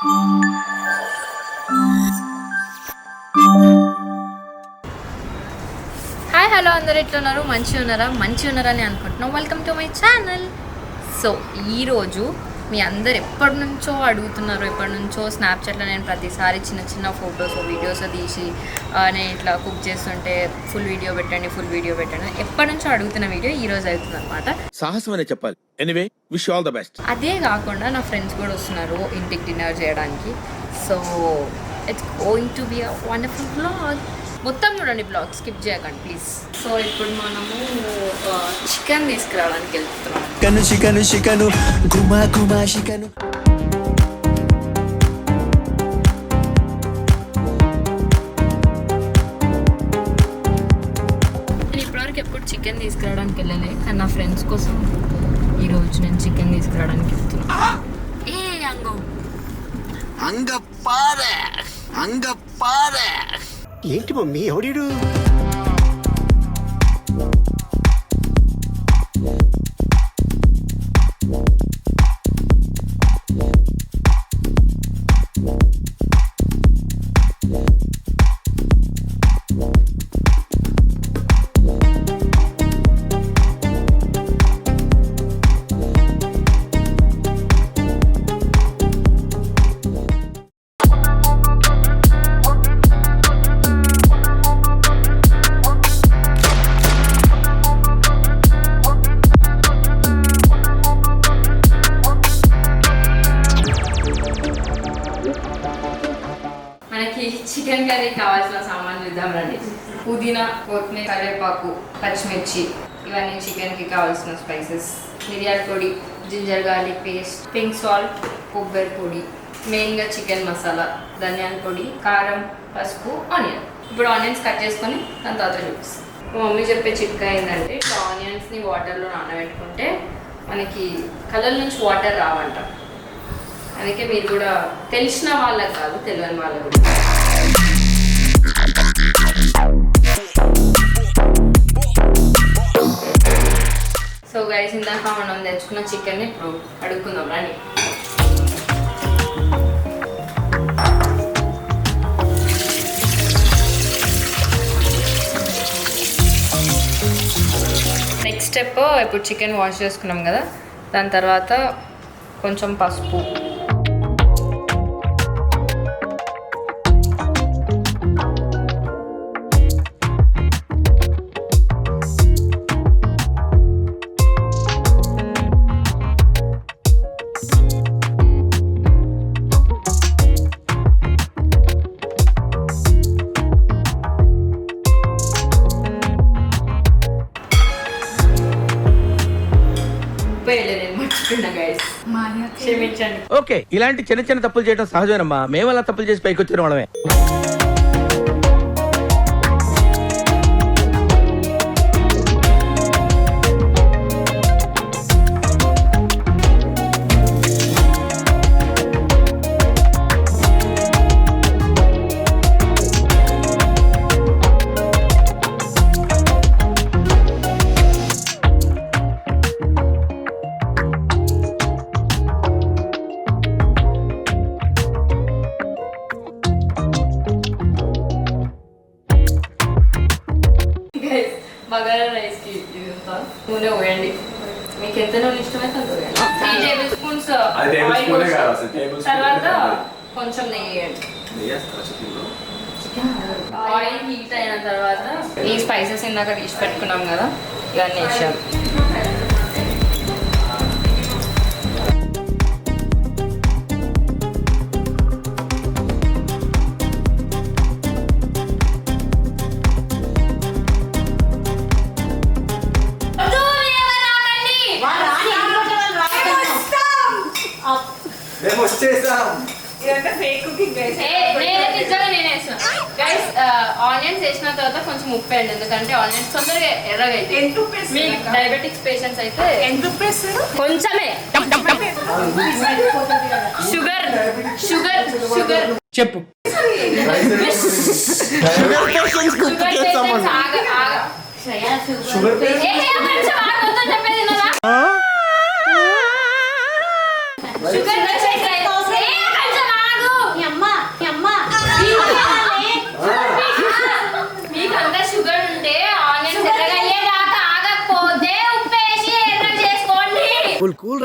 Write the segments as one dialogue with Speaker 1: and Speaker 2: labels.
Speaker 1: Hi hello అందరు ఎట్లున్నారు? మంచిగా ఉన్నారని అనుకుంటున్నాం. Welcome to my channel. So ఈరోజు మీ అందరు ఎప్పటి నుంచో అడుగుతున్నారు, ఎప్పటి నుంచో స్నాప్చాట్లో నేను ప్రతిసారి చిన్న చిన్న ఫొటోస్ వీడియోస్ తీసి నేను ఇట్లా కుక్ చేస్తుంటే ఫుల్ వీడియో పెట్టండి ఎప్పటి నుంచో అడుగుతున్న వీడియో ఈరోజు అవుతుంది అనమాట.
Speaker 2: సాహసం అనే చెప్పాలి. Anyway wish all the best.
Speaker 1: అదే కాకుండా నా ఫ్రెండ్స్ కూడా వస్తున్నారు ఇంటికి డిన్నర్ చేయడానికి. So it's going to be a wonderful vlog. మొత్తం చూడండి, బ్లాగ్ స్కిప్ చేయకండి ప్లీజ్. సో ఇప్పుడు మనము చికెన్ తీసుకురావడానికి వెళ్తున్నాం.
Speaker 3: చికెను గుమా చికెను.
Speaker 1: నేను ఇప్పటివరకు ఎప్పుడు చికెన్ తీసుకురావడానికి వెళ్ళలే, కానీ నా ఫ్రెండ్స్ కోసం ఈరోజు నేను చికెన్ తీసుకురావడానికి వెళ్తున్నాను.
Speaker 3: అంగపారే ఏంటి మమ్మీ ఎవడీడు?
Speaker 1: చికెన్ కర్రీ కావాల్సిన సామాన్లు ఇద్దాం రండి. పుదీనా, కొత్తిమీర, కరివేపాకు, పచ్చిమిర్చి, ఇవన్నీ చికెన్కి కావాల్సిన స్పైసెస్. మిరియాల పొడి, ginger garlic paste, pink salt, కొబ్బరి పొడి, మెయిన్గా చికెన్ మసాలా, ధనియాల పొడి, కారం, పసుపు, ఆనియన్. ఇప్పుడు ఆనియన్స్ కట్ చేసుకొని దాని తర్వాత చూపిస్తాం. మా మమ్మీ చెప్పే చిట్కా ఏంటంటే ఇట్లా ఆనియన్స్ని వాటర్లో నానబెట్టుకుంటే మనకి కలర్ నుంచి వాటర్ రావంట. అందుకే మీరు కూడా తెలిసిన వాళ్ళకి కాదు, తెలియని వాళ్ళకి కూడా. సో గైస్, ఇందాక మనం తెచ్చుకున్న చికెన్ని ఇప్పుడు అడుక్కుందాం రండి. నెక్స్ట్ స్టెప్, ఇప్పుడు చికెన్ వాష్ చేసుకున్నాం కదా, దాని తర్వాత కొంచెం పసుపు, క్షమించండి.
Speaker 2: ఓకే, ఇలాంటి చిన్న చిన్న తప్పులు చేయడం సహజమేనమ్మా. మేము అలా తప్పులు చేసి పైకి వచ్చిన వాళ్ళమే.
Speaker 1: బగారా రైస్కి ఇదంతా నూనె పోయండి. మీకు ఎంత నూనె ఇష్టమైతే అంత పోయండి. 3 టేబుల్ స్పూన్స్ తర్వాత కొంచెం నెయ్యి వేయండి. ఆయిల్ హీట్ అయిన తర్వాత ఈ స్పైసెస్ ఇందాక తీసి పెట్టుకున్నాం కదా, ఇవన్నీ వేసాం. ఆనియన్స్ వేసిన తర్వాత కొంచెం ఉప్పు వేయండి, ఎందుకంటే ఆనియన్స్ తొందరగా ఎర్రగా అయితే. డయాబెటిక్స్ పేషెంట్స్ అయితే కొంచెమే షుగర్ షుగర్ షుగర్
Speaker 2: చెప్పు.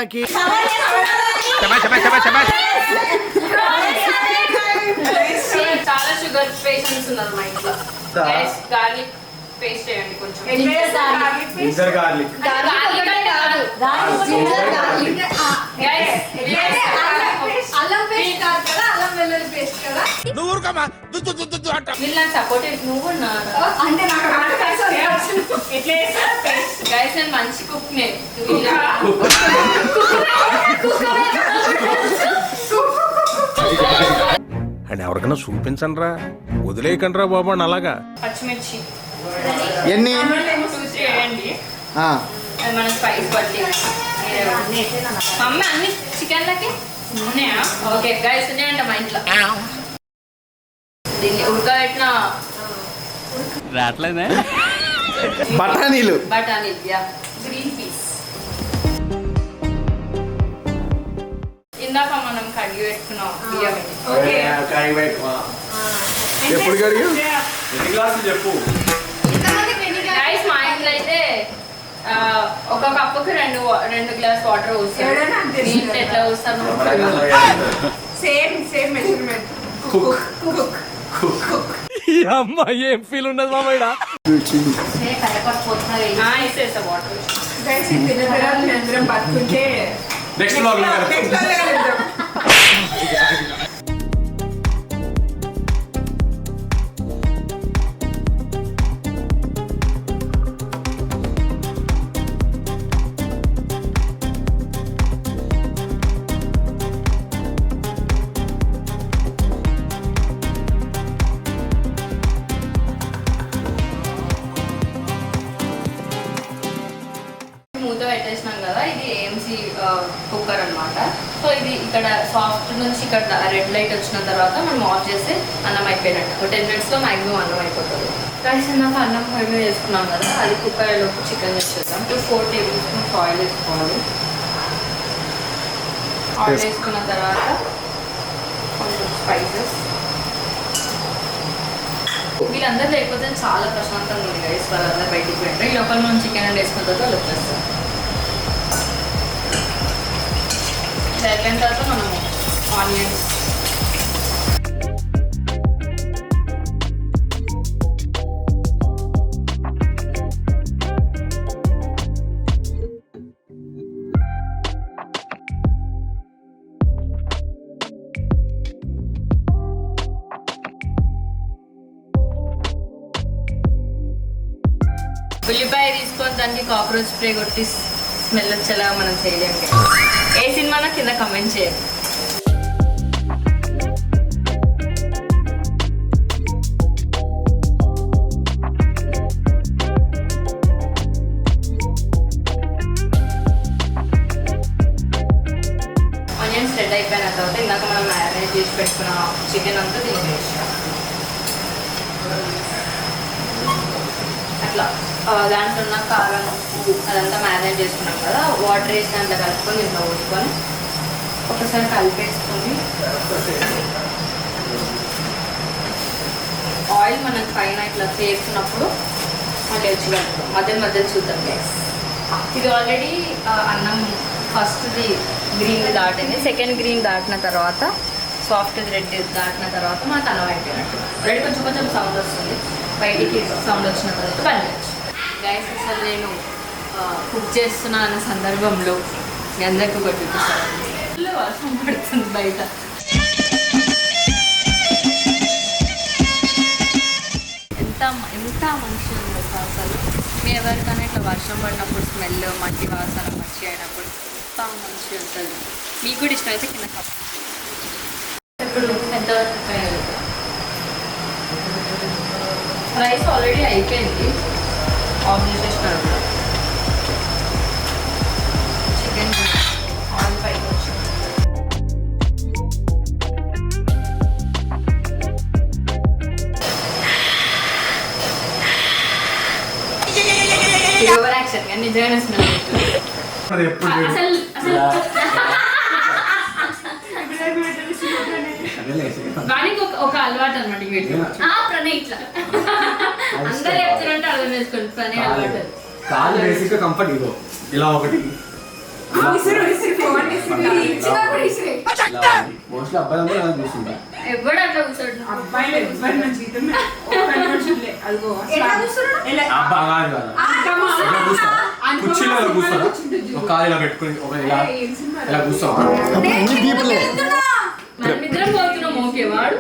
Speaker 3: సవర్లకి
Speaker 1: చాలా షుగర్ పేషెంట్స్ ఉన్నారు మా ఇంట్లో. గార్లిక్ పేస్ట్ చేయండి కొంచెం.
Speaker 4: జింజర్ గార్లిక్
Speaker 1: మీరు నాకు సపోర్ట్ నువ్వు గైస్, నేను మంచి కుక్.
Speaker 4: అండ్ ఎవరికైనా చూపించండి రా, వదిలేయకండి రా బాబు అని అలాగా.
Speaker 1: పచ్చిమిర్చి
Speaker 3: ఎన్ని
Speaker 1: చూసి వేయండి.
Speaker 3: ఆ,
Speaker 1: అది మన స్పైస్ బట్టి. మమ్మీ అన్ని చికెన్లకి ఉన్నాయా? ఓకే గైస్, ఉన్నాయంట మా ఇంట్లో. దీన్ని ఉడకబెట్టిన
Speaker 5: రావట్లేదే
Speaker 3: బఠానీలు
Speaker 1: బఠానీ, గ్రీన్ పీస్. ఇందాక మనం కడిగి పెట్టుకున్నాం బియ్యం.
Speaker 4: ఎప్పుడు కడిగా ఎన్ని గ్లాసులు చెప్పు.
Speaker 1: గైస్, మా ఇంట్లో అయితే ఒక కప్పుకి రెండు గ్లాస్ వాటర్ పోస్తారు. మీ ఇంట్లో ఎట్లా పోస్తారు?
Speaker 6: Same measurement.
Speaker 4: అమ్మాయి ఏం ఫీల్ ఉండదు మామయ్య.
Speaker 1: ఇసేస్తా వాటర్.
Speaker 6: గైస్ ఇది తినబెరాలి అందరం పట్టుకుంటే
Speaker 4: నెక్స్ట్ బ్లాగ్ లో కలుద్దాం.
Speaker 1: మూత పెట్టేసినాం కదా, ఇది ఏఎంసీ కుక్కర్ అన్నమాట. సో ఇది ఇక్కడ సాఫ్ట్ నుంచి ఇక్కడ రెడ్ లైట్ వచ్చిన తర్వాత మనం ఆఫ్ చేస్తే అన్నం అయిపోయినట్టు. ఒక 10 minutes లో మ్యాక్సిమం అన్నం అయిపోతుంది. రైస్ అన్నాక అన్నం పొయ్యి వేసుకున్నాం కదా, అది కుక్కర్ లోపు చికెన్ వేసేద్దాం. 4 tablespoons ఆయిల్ వేసుకోవాలి. ఆయిల్ వేసుకున్న తర్వాత కొంచెం స్పైసెస్. వీళ్ళందరూ లేకపోతే చాలా ప్రశాంతంగా ఉంది గైస్. వాళ్ళందరూ బయటికి పోయింటారు. ఈ లోపల మనం చికెన్ అండ్ వేసుకున్న తర్వాత వాళ్ళు వచ్చేస్తాం. అయిపోయిన తర్వాత మనము ఆనియన్స్, ఉల్లిపాయ తీసుకొని దానికి కాక్రోచ్ స్ప్రే కొట్టి స్మెల్ వచ్చేలా మనం చేయలేము. ఏ సినిమానో కింద కమెంట్ చేయండి. ఆనియన్స్ రెడ్ అయిపోయిన తర్వాత ఇందాక మనం మ్యారినేట్ చేసి పెట్టుకున్న చికెన్ అంతా దీనికి వేస్తాం. అట్లా దాంట్లో ఉన్న కారం, ఉప్పు అదంతా మ్యారినేట్ చేసుకున్నాం కదా, వాటర్ వేసి దాంట్లో కలుపుకొని దీంట్లో పోసుకొని ఒకసారి కలిపేసుకొని ఆయిల్ మనకు పైన ఇట్లా చేస్తున్నప్పుడు మళ్ళీ వచ్చి కలుపుతాం. మధ్య చూద్దాం గైస్. ఇది ఆల్రెడీ అన్నం ఫస్ట్ది గ్రీన్ దాటింది. సెకండ్ గ్రీన్ దాటిన తర్వాత సాఫ్ట్ రెడ్ దాటిన తర్వాత మనకు అన్నం అయిపోయినట్టు. రెడ్ కొంచెం సౌండ్ వస్తుంది, బయటికి సౌండ్ వచ్చిన తర్వాత పనిచేయచ్చు. గైస్, అసలు నేను కుక్ చేస్తున్నా అన్న సందర్భంలో మీ అందరికీ ఒకటి చూపిస్తాను. వర్షం పడుతుంది బయట. ఎంత మంచిగా ఉంది అసలు. మీ ఎవరికైనా ఇట్లా వర్షం పడినప్పుడు స్మెల్, మట్టి వాసన మంచిగా అయినప్పుడు ఎంత మంచిగా ఉంటుంది. మీకు కూడా ఇష్టం అయితే కింద కప్పు. ఇప్పుడు ఎంతవరకు రైస్ ఆల్రెడీ అయిపోయింది, ఆఫ్ చేసేసినారు. చికెన్ ఆయిల్ పైకి వచ్చింది. ఓవర్ యాక్షన్ కానీ నిజంగానే స్మెల్ అసలు వానికి ఒక అలవాటు అనమాట. ప్రణయ్ ఇట్లా అందరు చెప్తున్నట్టు అర్థం చేసుకోండి. ప్రణయ్ అలవాటు
Speaker 4: కాలు బేసిక్ కంఫర్ట్ ఇదో ఇలా ఒకటి
Speaker 3: మోస్ట్లీ అబ్బాయి అలా చూస్తుంటా.
Speaker 1: ఎవడు అట్లా కూర్చోడు
Speaker 6: అబ్బాయిలు ఎవ్వరు నా జీవితంలో ఒక కన్వర్షన్లే. అదిగో ఎలా?
Speaker 3: అబ్బా కాదు కదా. ఎట్లా కూర్చోరా? కుర్చీలో ఇలా కూర్చోరా? ఒక కాలు ఇలా పెట్టుకుని ఒక ఇలా కూర్చోవా?
Speaker 1: నిద్ర పోతున్నాం. ఓకే వాడు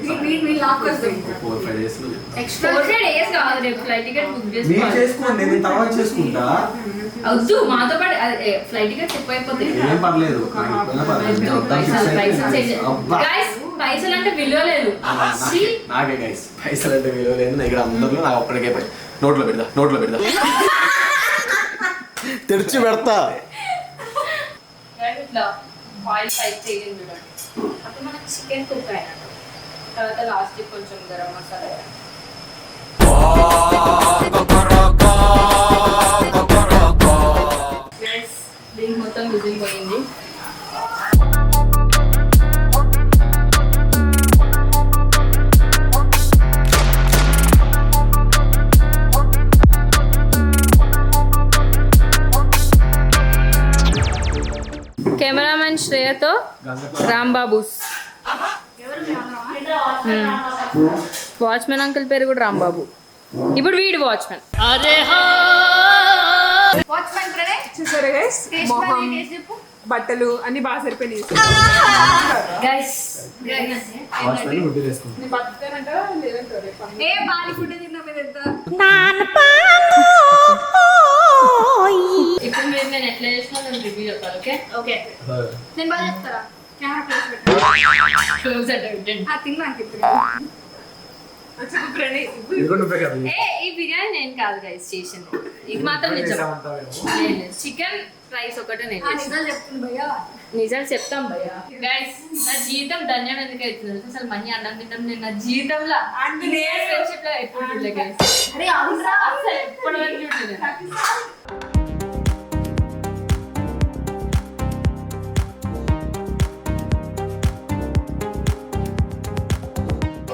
Speaker 3: 4-5 days లో
Speaker 1: ఎక్స్ట్రా డేస్ కావాలి. రేపు ఫ్లైట్ టికెట్ బుక్
Speaker 3: మీరు
Speaker 1: చేసుకోవాలి.
Speaker 3: చేసుకోండి, నేను తర్వాత చేసుకుంటా.
Speaker 1: వద్దు మాతో పాటు ఫ్లైట్ టికెట్ ఎక్కువ అయిపోతాయి.
Speaker 3: ఏం పర్లేదు, నాకు ఎప్పుడైనా పర్లేదు. నేను వద్దాం fix అయిపోయింది. అబ్బా.
Speaker 1: Guys, పైసలు అంటే విలువ లేదు.
Speaker 3: నాకే గైస్ పైసలు అంటే విలువ లేదు. నా ఇక్కడ అందరిలో నాకు ఒక్కడికే పై నోట్లో పెడతా తెరిచి పెడతా.
Speaker 1: ఇట్లా ఆయిల్ ఫ్రై చేయండి చూడండి. అప్పుడు మనకు చికెన్ కుక్ అయినట్టు. తర్వాత లాస్ట్ కొంచెం గరం మసాలా వేయాలి. Guys, దీనికి మొత్తం విజిల్ పోయింది. కెమెరామెన్ శ్రేయతో రాంబాబు. వాచ్మెన్ అంకుల్ పేరు కూడా రాంబాబు. ఇప్పుడు వీడు వాచ్మెన్.
Speaker 6: చూసారా గైస్, మొహం బట్టలు అన్ని బాగా సరిపోయినాయి.
Speaker 1: గైస్
Speaker 3: గుడ్డు వేసుకుంటా.
Speaker 6: నేను బతుకుతానంట లేదంటారు రేపు.
Speaker 1: ఇప్పుడు మీరు నేను ఎట్లా చేసినా నేను రివ్యూ చెప్తాను. ఓకే ఓకే
Speaker 5: నేను బాగా చెప్తారా
Speaker 1: క్లోజ్ అంటే
Speaker 5: తిన్నాక
Speaker 6: చెప్పు ప్రణయ్.
Speaker 3: ఇదిగో నువ్వే కదా.
Speaker 1: ఈ బిర్యానీ నేను కాదు గైస్ చేసింది. ఇది మాత్రం నిజం. చికెన్ రైస్ ఒకటే నేను
Speaker 5: నిజాలు చెప్తుంది భయ్యా.
Speaker 1: నిజాలు చెప్తాం భయ్యా. గైస్ నా జీవితం ధన్యం ఎందుకు అవుతుంది అసలు మనీ అన్నం తింటాం. నేను నా జీవితంలో ఫ్రెండ్షిప్ లో ఎప్పుడు చూడలే గైస్.
Speaker 5: అరే అవునరా
Speaker 1: అసలు ఎప్పుడు వరకు చూడలేదు.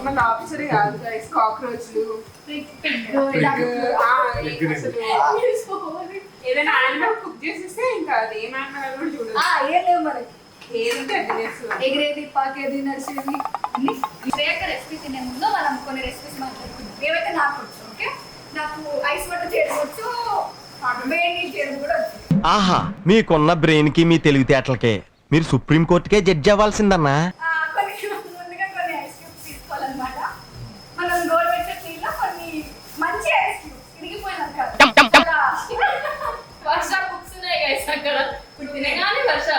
Speaker 6: మన ఆఫీసరే కాదు గైస్, కాక్రోచ్లు ఏదైనా యానిమల్ కుక్ చేసేస్తే ఇంకా అది ఏం యానిమల్ కూడా చూడదు.
Speaker 5: ఏం లేవు మనకి.
Speaker 6: ఏదంటే అది చేస్తుంది.
Speaker 5: ఎగిరేది పాకేది నడిచేది. శ్రేయక రెసిపీ తినే ముందు మనం కొన్ని రెసిపీస్ మాట్లాడుకుందాం. ఏవైతే నాకు వచ్చు. ఓకే, నాకు ఐస్ వాటర్ చేయడం వచ్చు, వేడి నీళ్ళు చేయడం కూడా వచ్చు.
Speaker 7: ఆహా, మీకున్న బ్రెయిన్ కి మీ తెలివితేటలకే మీరు సుప్రీం కోర్టుకే జడ్జి అవ్వాల్సిందన్నా.
Speaker 5: కొన్ని ముందుగా కొన్ని ఐస్ క్యూబ్స్ తీసుకోవాలన్నమాట. మనం గవర్నమెంట్ నీళ్ళ కొన్ని మంచి ఐస్ క్యూబ్స్ ఇరిగిపోయినాక
Speaker 1: వర్ష బుక్స్ ఉన్నాయి గైస్ అక్కడ. తినగానే వర్ష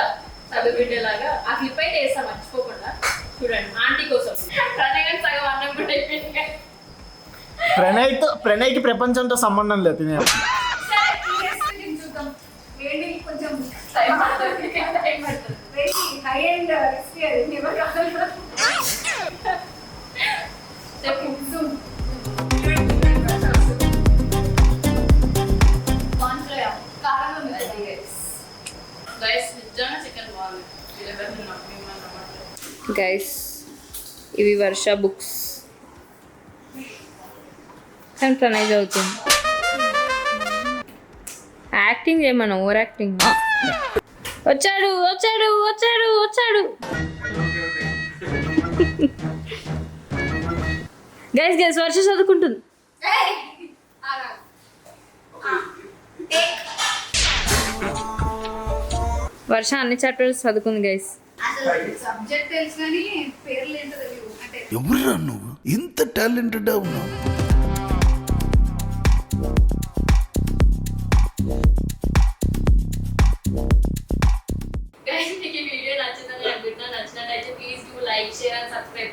Speaker 1: చదువుకునేలాగా ఆ క్లిప్ అయితే వేస్తా మర్చిపోకుండా. చూడండి ఆంటీ కోసం ప్రణయ్ సగం అన్నం కూడా అయిపోయింది.
Speaker 8: ప్రణయ్కి ప్రపంచంతో సంబంధం లేదు.
Speaker 5: సరే, ఈ రెసిపీ చూద్దాం. వేడి నీళ్ళు కొంచెం
Speaker 1: టైం పడుతుంది.
Speaker 5: వెరీ హై అండ్ రెసిపీ అది. ఎవరు కావాలి
Speaker 1: చెప్పు.
Speaker 5: కారం ఉంది.
Speaker 1: గైస్ నిజంగా చికెన్ బాగుంది. గైస్ ఇవి వర్ష బుక్స్. కానీ ప్రణయ్ చదువుతుంది. యాక్టింగ్ చేయమన్నా, ఓవర్ యాక్టింగ్. వచ్చాడు వచ్చాడు వచ్చాడు వచ్చాడు. గైస్ గైస్ వర్ష చదువుకుంటుంది. వర్ష అన్ని చాప్టర్స్ చదువుకుంది గైస్.
Speaker 5: అసలు సబ్జెక్ట్ తెలుసు కానీ పేర్లు ఏంటో తెలియదు. అంటే
Speaker 9: ఎవరురా నువ్వు ఇంత టాలెంటెడ్ ఉన్నావు?
Speaker 1: Guys, మీకు ఈ వీడియో నచ్చిందని అనుకుంటున్నా. నచ్చినట్లయితే please do like, share and subscribe.